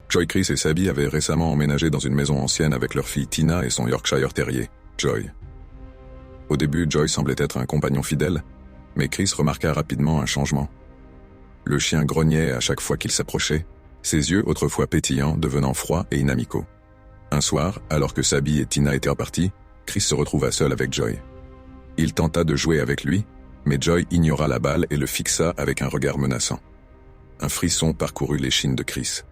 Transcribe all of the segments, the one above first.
Joy, Chris et Sabby avaient récemment emménagé dans une maison ancienne avec leur fille Tina et son Yorkshire Terrier, Joy. Au début, Joy semblait être un compagnon fidèle, mais Chris remarqua rapidement un changement. Le chien grognait à chaque fois qu'il s'approchait, ses yeux autrefois pétillants devenant froids et inamicaux. Un soir, alors que Sabby et Tina étaient repartis, Chris se retrouva seul avec Joy. Il tenta de jouer avec lui, mais Joy ignora la balle et le fixa avec un regard menaçant. Un frisson parcourut l'échine de Chris.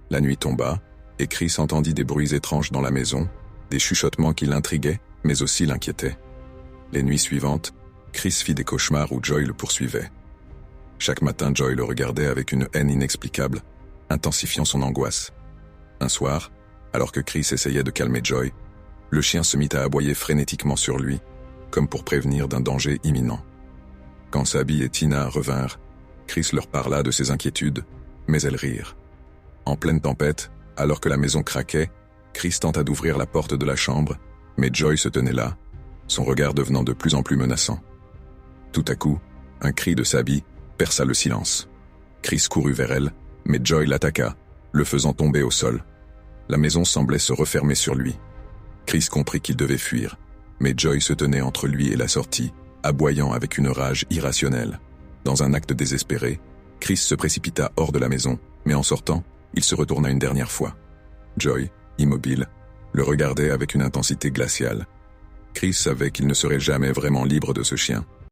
La nuit tomba, et Chris entendit des bruits étranges dans la maison, des chuchotements qui l'intriguaient, mais aussi l'inquiétaient. Les nuits suivantes, Chris fit des cauchemars où Joy le poursuivait. Chaque matin, Joy le regardait avec une haine inexplicable, intensifiant son angoisse. Un soir, alors que Chris essayait de calmer Joy, le chien se mit à aboyer frénétiquement sur lui, comme pour prévenir d'un danger imminent. Quand Sabby et Tina revinrent, Chris leur parla de ses inquiétudes, mais elles rirent. En pleine tempête, alors que la maison craquait, Chris tenta d'ouvrir la porte de la chambre, mais Joy se tenait là, son regard devenant de plus en plus menaçant. Tout à coup, un cri de Sabby perça le silence. Chris courut vers elle, mais Joy l'attaqua, le faisant tomber au sol. La maison semblait se refermer sur lui. Chris comprit qu'il devait fuir, mais Joy se tenait entre lui et la sortie, aboyant avec une rage irrationnelle. Dans un acte désespéré, Chris se précipita hors de la maison, mais en sortant, il se retourna une dernière fois. Joy, immobile, le regardait avec une intensité glaciale. Chris savait qu'il ne serait jamais vraiment libre de ce chien,